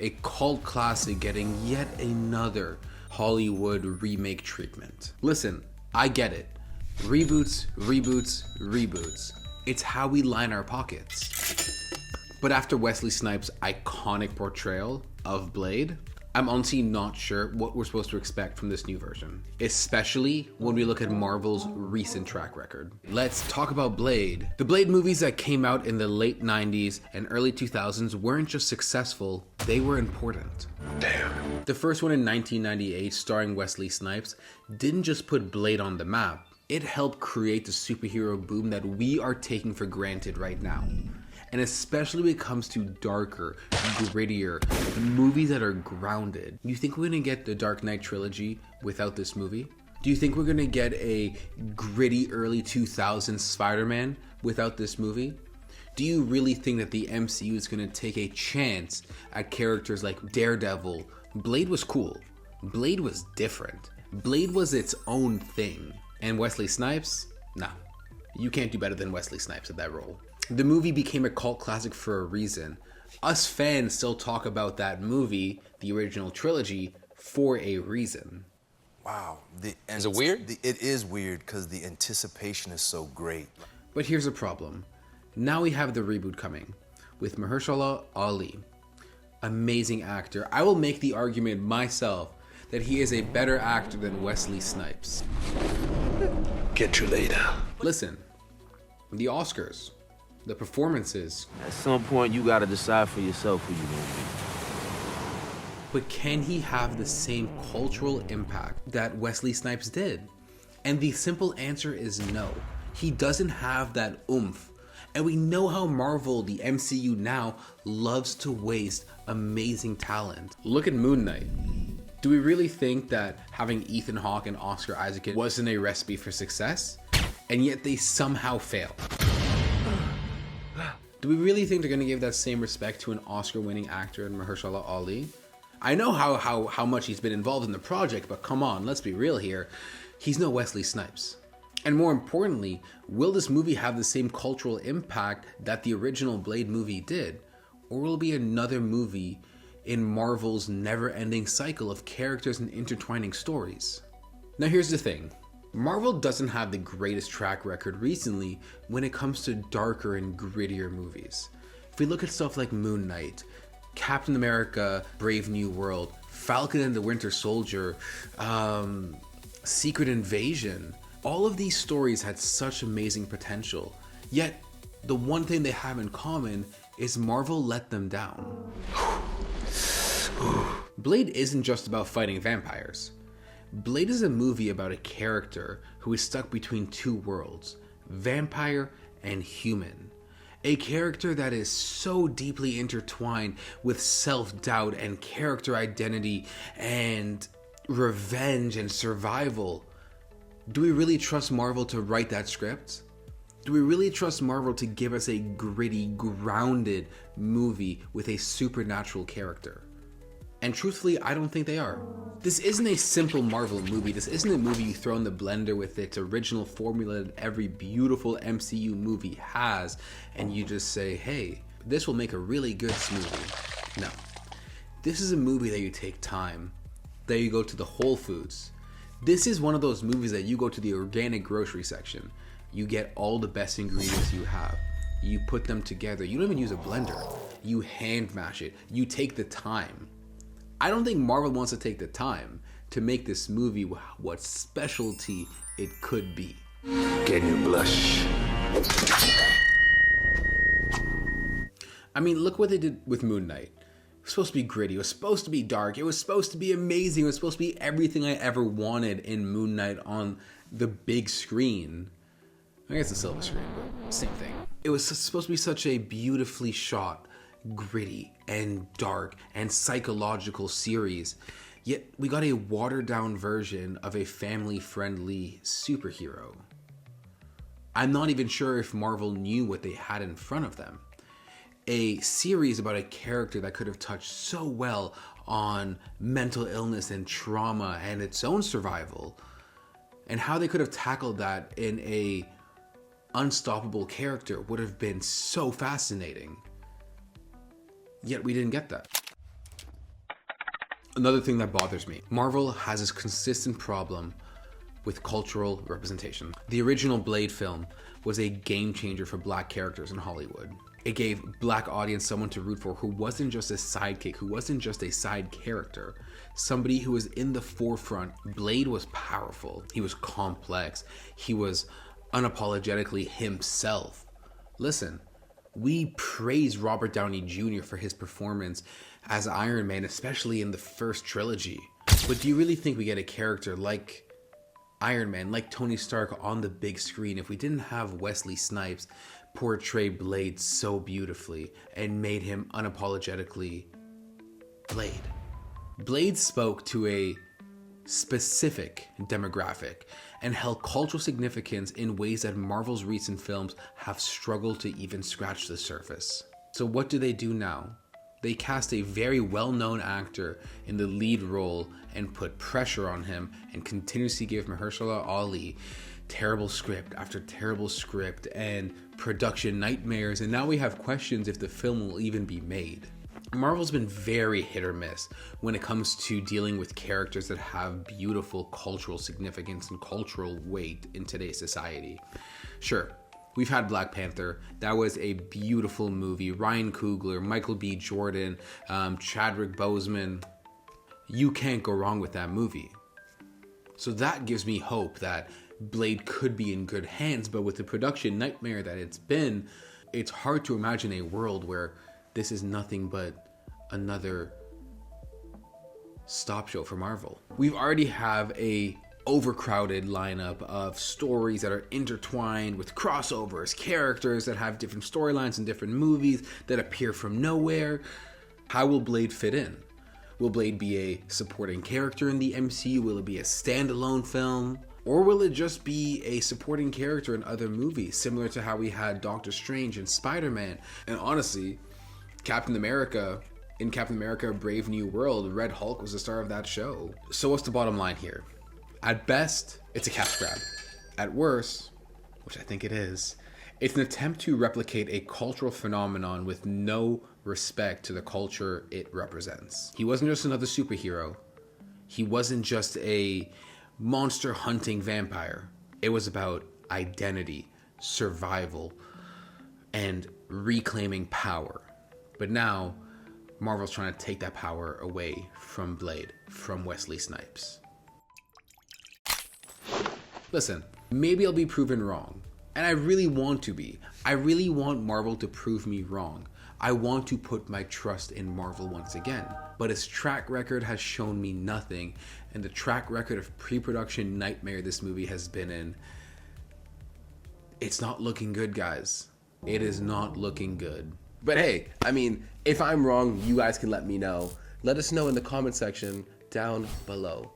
A cult classic getting yet another Hollywood remake treatment. Listen, I get it. Reboots, reboots, reboots. It's how we line our pockets. But after Wesley Snipes' iconic portrayal of Blade, I'm honestly not sure what we're supposed to expect from this new version, especially when we look at Marvel's recent track record. Let's talk about Blade. The Blade movies that came out in the late 90s and early 2000s weren't just successful, they were important. Damn. The first one in 1998, starring Wesley Snipes, didn't just put Blade on the map, it helped create the superhero boom that we are taking for granted right now. And especially when it comes to darker, grittier, movies that are grounded. You think we're gonna get the Dark Knight trilogy without this movie? Do you think we're gonna get a gritty early 2000s Spider-Man without this movie? Do you really think that the MCU is gonna take a chance at characters like Daredevil? Blade was cool. Blade was different. Blade was its own thing. And Wesley Snipes? Nah, you can't do better than Wesley Snipes at that role. The movie became a cult classic for a reason. Us fans still talk about that movie, the original trilogy, for a reason. Wow. Is it weird? It is weird because the anticipation is so great. But here's the problem. Now we have the reboot coming with Mahershala Ali. Amazing actor. I will make the argument myself that he is a better actor than Wesley Snipes. Get you later. Listen, the Oscars, the performances. At some point, you gotta decide for yourself who you're gonna be. But can he have the same cultural impact that Wesley Snipes did? And the simple answer is no. He doesn't have that oomph. And we know how Marvel, the MCU now, loves to waste amazing talent. Look at Moon Knight. Do we really think that having Ethan Hawke and Oscar Isaac wasn't a recipe for success? And yet they somehow fail. Do we really think they're gonna give that same respect to an Oscar-winning actor in Mahershala Ali? I know how much he's been involved in the project, but come on, let's be real here. He's no Wesley Snipes. And more importantly, will this movie have the same cultural impact that the original Blade movie did? Or will it be another movie in Marvel's never-ending cycle of characters and intertwining stories? Now here's the thing. Marvel doesn't have the greatest track record recently when it comes to darker and grittier movies. If we look at stuff like Moon Knight, Captain America, Brave New World, Falcon and the Winter Soldier, Secret Invasion, all of these stories had such amazing potential. Yet, the one thing they have in common is Marvel let them down. Blade isn't just about fighting vampires. Blade is a movie about a character who is stuck between two worlds, vampire and human. A character that is so deeply intertwined with self-doubt and character identity and revenge and survival. Do we really trust Marvel to write that script? Do we really trust Marvel to give us a gritty, grounded movie with a supernatural character? And truthfully, I don't think they are. This isn't a simple Marvel movie. This isn't a movie you throw in the blender with its original formula that every beautiful MCU movie has, and you just say, hey, this will make a really good smoothie. No. This is a movie that you take time, that you go to the Whole Foods. This is one of those movies that you go to the organic grocery section. You get all the best ingredients you have. You put them together. You don't even use a blender. You hand mash it. You take the time. I don't think Marvel wants to take the time to make this movie what specialty it could be. Can you blush? I mean, look what they did with Moon Knight. It was supposed to be gritty. It was supposed to be dark. It was supposed to be amazing. It was supposed to be everything I ever wanted in Moon Knight on the big screen. I guess the silver screen, but same thing. It was supposed to be such a beautifully shot, gritty and dark and psychological series, yet we got a watered down version of a family friendly superhero. I'm not even sure if Marvel knew what they had in front of them. A series about a character that could have touched so well on mental illness and trauma and its own survival, and how they could have tackled that in a unstoppable character would have been so fascinating. Yet we didn't get that. Another thing that bothers me, Marvel has this consistent problem with cultural representation. The original Blade film was a game changer for black characters in Hollywood. It gave black audience someone to root for who wasn't just a sidekick, who wasn't just a side character, somebody who was in the forefront. Blade was powerful. He was complex. He was unapologetically himself. Listen, we praise Robert Downey Jr. for his performance as Iron Man, especially in the first trilogy. But do you really think we get a character like Iron Man, like Tony Stark on the big screen, if we didn't have Wesley Snipes portray Blade so beautifully and made him unapologetically Blade? Blade spoke to a specific demographic and held cultural significance in ways that Marvel's recent films have struggled to even scratch the surface. So what do they do now? They cast a very well-known actor in the lead role and put pressure on him and continuously give Mahershala Ali terrible script after terrible script and production nightmares, and now we have questions if the film will even be made. Marvel's been very hit or miss when it comes to dealing with characters that have beautiful cultural significance and cultural weight in today's society. Sure, we've had Black Panther. That was a beautiful movie. Ryan Coogler, Michael B. Jordan, Chadwick Boseman. You can't go wrong with that movie. So that gives me hope that Blade could be in good hands, but with the production nightmare that it's been, it's hard to imagine a world where this is nothing but another stop show for Marvel. We've already have a overcrowded lineup of stories that are intertwined with crossovers, characters that have different storylines in different movies that appear from nowhere. How will Blade fit in? Will Blade be a supporting character in the MCU? Will it be a standalone film? Or will it just be a supporting character in other movies, similar to how we had Doctor Strange and Spider-Man? And honestly, Captain America, in Captain America Brave New World, Red Hulk was the star of that show. So what's the bottom line here? At best, it's a cash grab. At worst, which I think it is, it's an attempt to replicate a cultural phenomenon with no respect to the culture it represents. He wasn't just another superhero. He wasn't just a monster hunting vampire. It was about identity, survival, and reclaiming power. But now, Marvel's trying to take that power away from Blade, from Wesley Snipes. Listen, maybe I'll be proven wrong. And I really want to be. I really want Marvel to prove me wrong. I want to put my trust in Marvel once again. But its track record has shown me nothing. And the track record of pre-production nightmare this movie has been in, it's not looking good, guys. It is not looking good. But hey, I mean, if I'm wrong, you guys can let me know. Let us know in the comment section down below.